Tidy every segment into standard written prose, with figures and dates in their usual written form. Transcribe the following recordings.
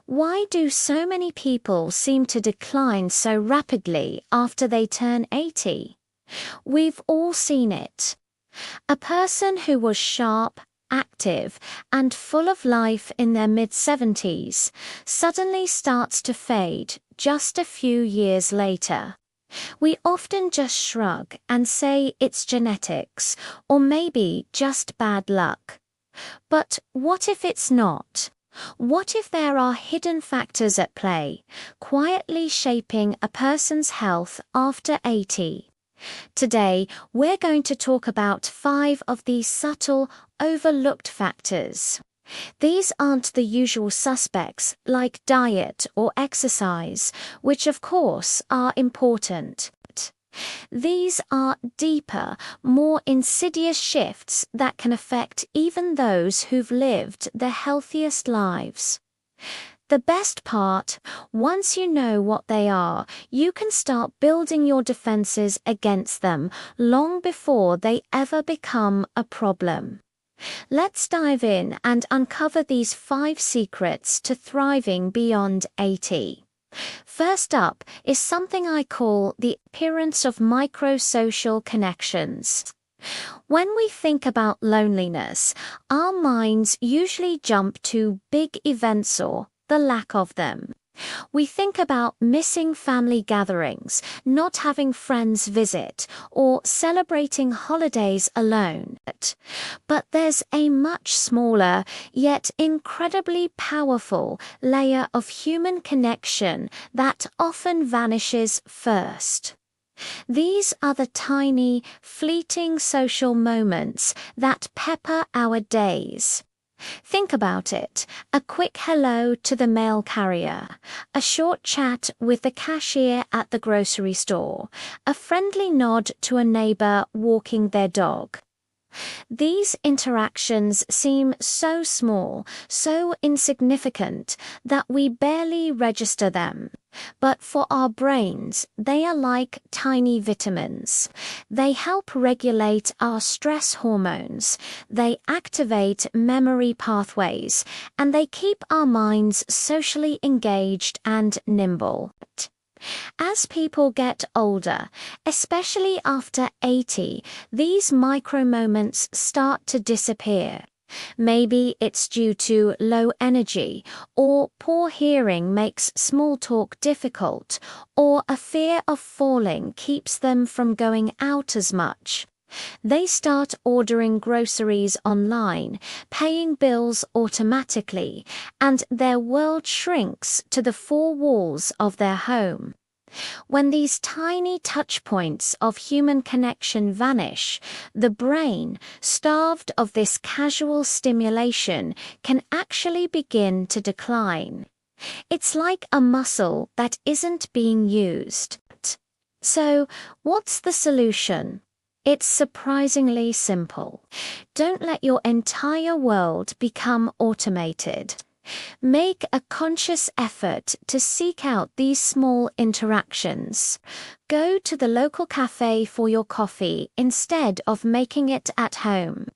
Why do so many people seem to decline so rapidly after they turn 80? We've all seen it. A person who was sharp, active, and full of life in their mid-70s suddenly starts to fade just a few years later. We often just shrug and say it's genetics, or maybe just bad luck. But what if it's not? What if there are hidden factors at play, quietly shaping a person's health after 80? Today, we're going to talk about 5 of these subtle, overlooked factors. These aren't the usual suspects like diet or exercise, which of course are important. These are deeper, more insidious shifts that can affect even those who've lived their healthiest lives. The best part, once you know what they are, you can start building your defenses against them long before they ever become a problem. Let's dive in and uncover these 5 secrets to thriving beyond 80. First up is something I call the appearance of micro-social connections. When we think about loneliness, our minds usually jump to big events or the lack of them. We think about missing family gatherings, not having friends visit, or celebrating holidays alone. But there's a much smaller, yet incredibly powerful layer of human connection that often vanishes first. These are the tiny, fleeting social moments that pepper our days. Think about it. A quick hello to the mail carrier, a short chat with the cashier at the grocery store, a friendly nod to a neighbor walking their dog. These interactions seem so small, so insignificant, that we barely register them. But for our brains, they are like tiny vitamins. They help regulate our stress hormones, they activate memory pathways, and they keep our minds socially engaged and nimble. As people get older, especially after 80, these micro moments start to disappear. Maybe it's due to low energy, or poor hearing makes small talk difficult, or a fear of falling keeps them from going out as much. They start ordering groceries online, paying bills automatically, and their world shrinks to the 4 walls of their home. When these tiny touch points of human connection vanish, the brain, starved of this casual stimulation, can actually begin to decline. It's like a muscle that isn't being used. So, what's the solution? It's surprisingly simple. Don't let your entire world become automated. Make a conscious effort to seek out these small interactions. Go to the local cafe for your coffee instead of making it at home.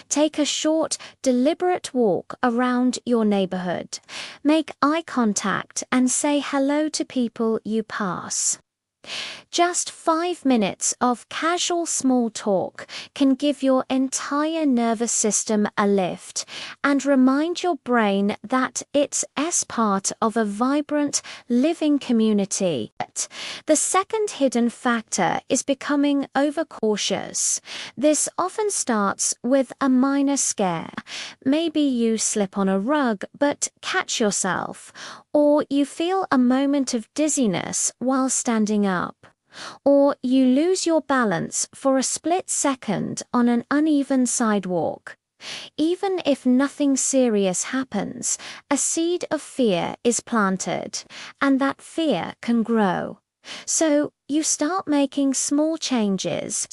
Take a short, deliberate walk around your neighborhood. Make eye contact and say hello to people you pass. Just 5 minutes of casual small talk can give your entire nervous system a lift and remind your brain that it's part of a vibrant, living community. The second hidden factor is becoming overcautious. This often starts with a minor scare. Maybe you slip on a rug but catch yourself, or you feel a moment of dizziness while standing up. Or you lose your balance for a split second on an uneven sidewalk. Even if nothing serious happens, a seed of fear is planted, and that fear can grow. So you start making small changes.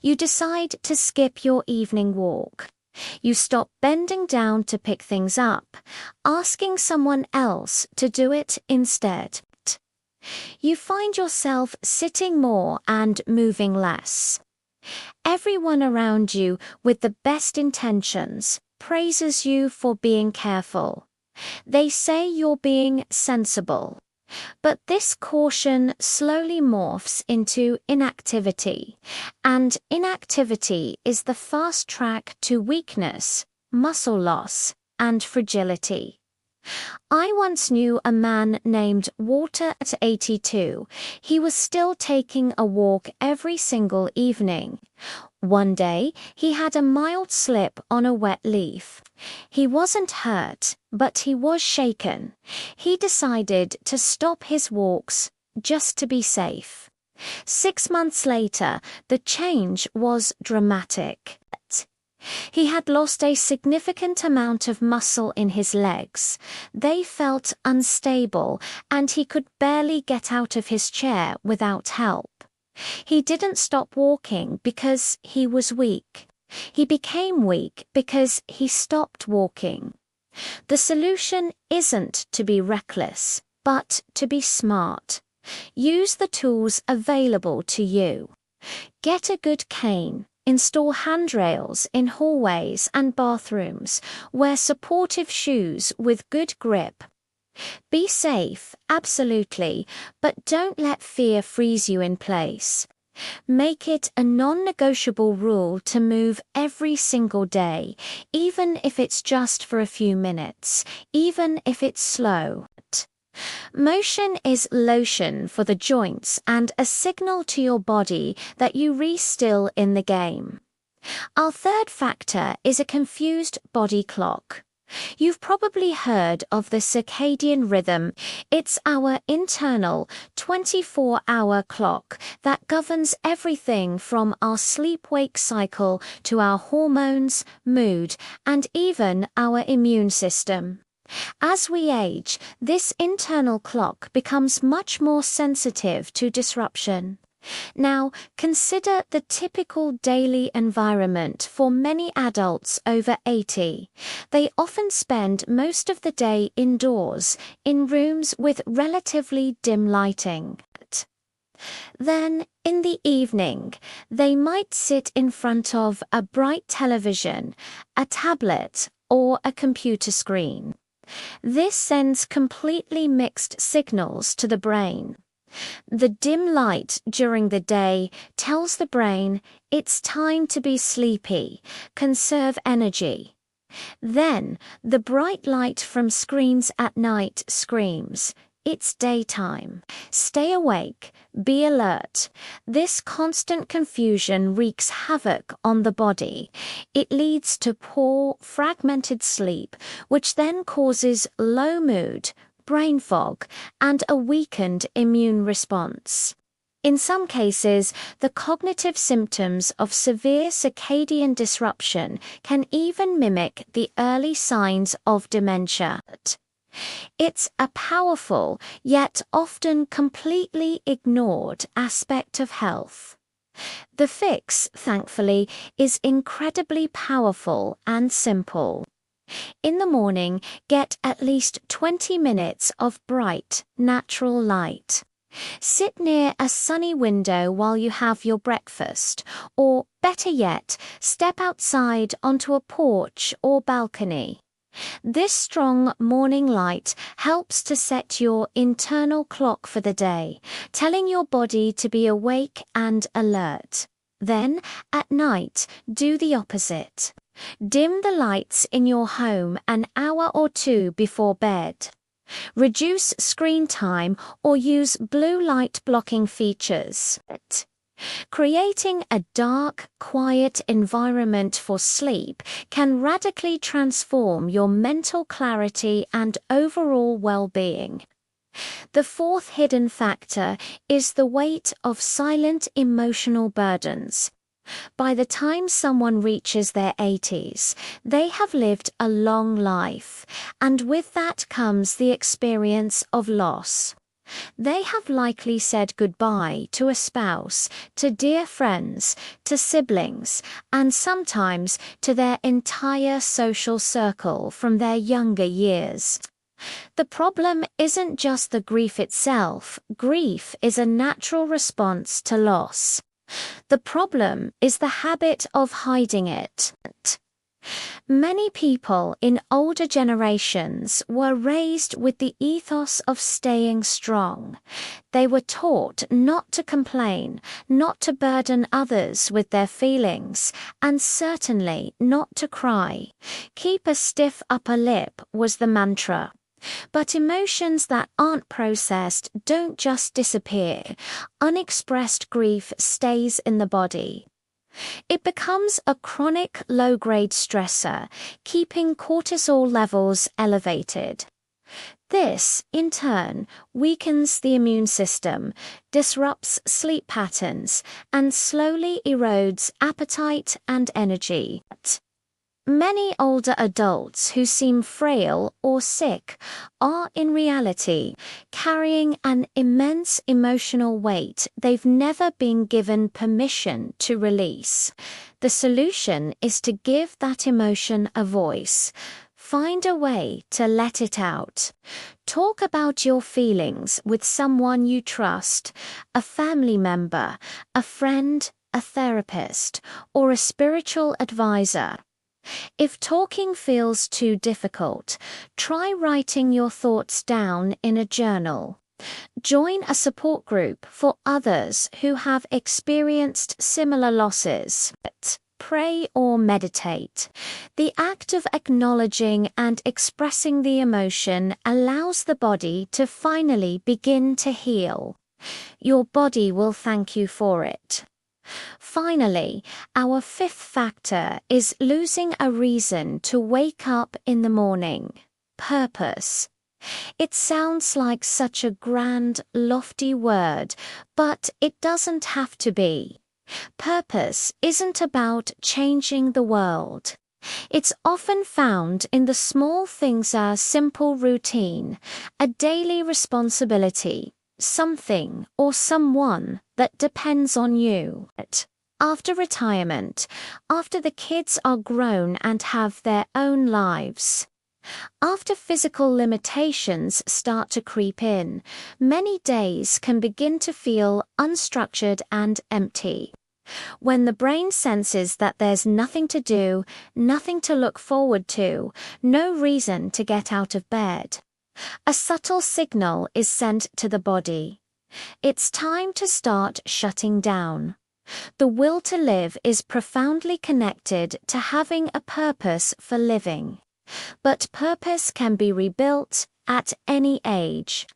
You decide to skip your evening walk. You stop bending down to pick things up, asking someone else to do it instead. You find yourself sitting more and moving less. Everyone around you, with the best intentions, praises you for being careful. They say you're being sensible. But this caution slowly morphs into inactivity, and inactivity is the fast track to weakness, muscle loss, and fragility. I once knew a man named Walter at 82. He was still taking a walk every single evening. One day, he had a mild slip on a wet leaf. He wasn't hurt, but he was shaken. He decided to stop his walks just to be safe. 6 months later, the change was dramatic. He had lost a significant amount of muscle in his legs. They felt unstable, and he could barely get out of his chair without help. He didn't stop walking because he was weak. He became weak because he stopped walking. The solution isn't to be reckless, but to be smart. Use the tools available to you. Get a good cane. Install handrails in hallways and bathrooms. Wear supportive shoes with good grip. Be safe, absolutely, but don't let fear freeze you in place. Make it a non-negotiable rule to move every single day, even if it's just for a few minutes, even if it's slow. Motion is lotion for the joints and a signal to your body that you are still in the game. Our third factor is a confused body clock. You've probably heard of the circadian rhythm. It's our internal 24-hour clock that governs everything from our sleep-wake cycle to our hormones, mood, and even our immune system. As we age, this internal clock becomes much more sensitive to disruption. Now, consider the typical daily environment for many adults over 80. They often spend most of the day indoors, in rooms with relatively dim lighting. Then, in the evening, they might sit in front of a bright television, a tablet, or a computer screen. This sends completely mixed signals to the brain. The dim light during the day tells the brain it's time to be sleepy, conserve energy. Then, the bright light from screens at night screams, it's daytime. Stay awake, be alert. This constant confusion wreaks havoc on the body. It leads to poor, fragmented sleep, which then causes low mood, brain fog, and a weakened immune response. In some cases, the cognitive symptoms of severe circadian disruption can even mimic the early signs of dementia. It's a powerful, yet often completely ignored aspect of health. The fix, thankfully, is incredibly powerful and simple. In the morning, get at least 20 minutes of bright, natural light. Sit near a sunny window while you have your breakfast, or better yet, step outside onto a porch or balcony. This strong morning light helps to set your internal clock for the day, telling your body to be awake and alert. Then, at night, do the opposite. Dim the lights in your home an hour or two before bed. Reduce screen time or use blue light blocking features. Creating a dark, quiet environment for sleep can radically transform your mental clarity and overall well-being. The fourth hidden factor is the weight of silent emotional burdens. By the time someone reaches their 80s, they have lived a long life, and with that comes the experience of loss. They have likely said goodbye to a spouse, to dear friends, to siblings, and sometimes to their entire social circle from their younger years. The problem isn't just the grief itself. Grief is a natural response to loss. The problem is the habit of hiding it. Many people in older generations were raised with the ethos of staying strong. They were taught not to complain, not to burden others with their feelings, and certainly not to cry. Keep a stiff upper lip was the mantra. But emotions that aren't processed don't just disappear. Unexpressed grief stays in the body. It becomes a chronic low-grade stressor, keeping cortisol levels elevated. This, in turn, weakens the immune system, disrupts sleep patterns, and slowly erodes appetite and energy. Many older adults who seem frail or sick are in reality carrying an immense emotional weight they've never been given permission to release. The solution is to give that emotion a voice. Find a way to let it out. Talk about your feelings with someone you trust, a family member, a friend, a therapist, or a spiritual advisor. If talking feels too difficult, try writing your thoughts down in a journal. Join a support group for others who have experienced similar losses. Pray or meditate. The act of acknowledging and expressing the emotion allows the body to finally begin to heal. Your body will thank you for it. Finally, our fifth factor is losing a reason to wake up in the morning. Purpose. It sounds like such a grand, lofty word, but it doesn't have to be. Purpose isn't about changing the world. It's often found in the small things: a simple routine, a daily responsibility, something or someone that depends on you. After retirement, after the kids are grown and have their own lives, after physical limitations start to creep in, many days can begin to feel unstructured and empty. When the brain senses that there's nothing to do, nothing to look forward to, no reason to get out of bed, a subtle signal is sent to the body. It's time to start shutting down. The will to live is profoundly connected to having a purpose for living. But purpose can be rebuilt at any age.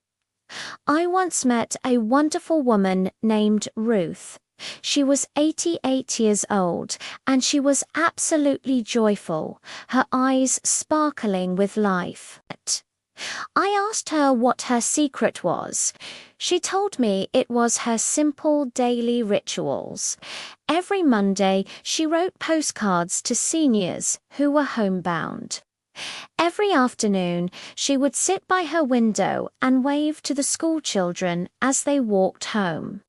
I once met a wonderful woman named Ruth. She was 88 years old, and she was absolutely joyful, her eyes sparkling with life. I asked her what her secret was. She told me it was her simple daily rituals. Every Monday, she wrote postcards to seniors who were homebound. Every afternoon, she would sit by her window and wave to the school children as they walked home.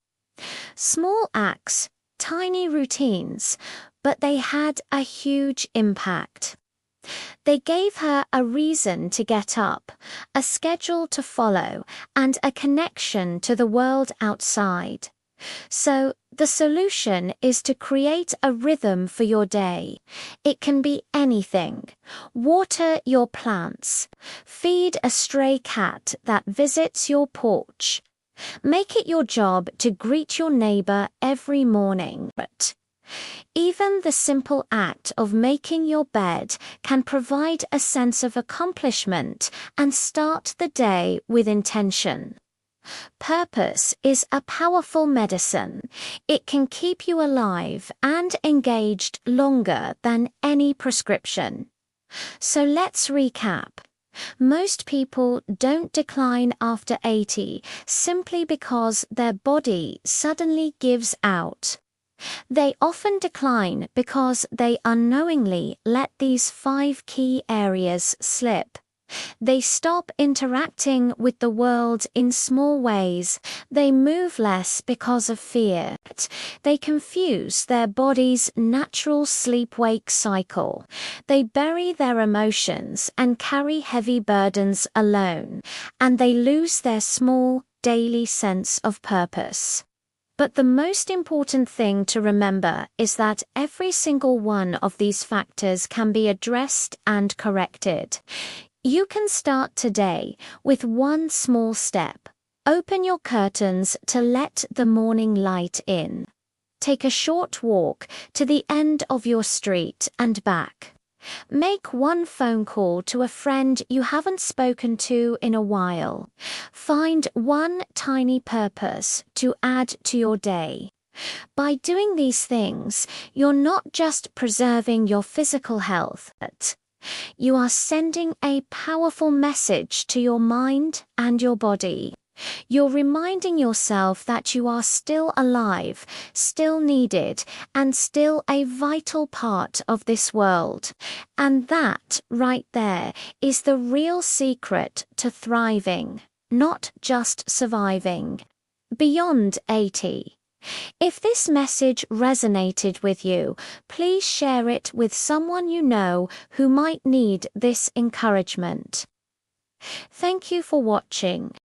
Small acts, tiny routines, but they had a huge impact. They gave her a reason to get up, a schedule to follow, and a connection to the world outside. So, the solution is to create a rhythm for your day. It can be anything. Water your plants. Feed a stray cat that visits your porch. Make it your job to greet your neighbor every morning. Even the simple act of making your bed can provide a sense of accomplishment and start the day with intention. Purpose is a powerful medicine. It can keep you alive and engaged longer than any prescription. So let's recap. Most people don't decline after 80 simply because their body suddenly gives out. They often decline because they unknowingly let these 5 key areas slip. They stop interacting with the world in small ways. They move less because of fear. They confuse their body's natural sleep-wake cycle. They bury their emotions and carry heavy burdens alone, and they lose their small, daily sense of purpose. But the most important thing to remember is that every single one of these factors can be addressed and corrected. You can start today with one small step. Open your curtains to let the morning light in. Take a short walk to the end of your street and back. Make one phone call to a friend you haven't spoken to in a while. Find one tiny purpose to add to your day. By doing these things, you're not just preserving your physical health, but you are sending a powerful message to your mind and your body. You're reminding yourself that you are still alive, still needed, and still a vital part of this world. And that, right there, is the real secret to thriving, not just surviving. Beyond 80. If this message resonated with you, please share it with someone you know who might need this encouragement. Thank you for watching.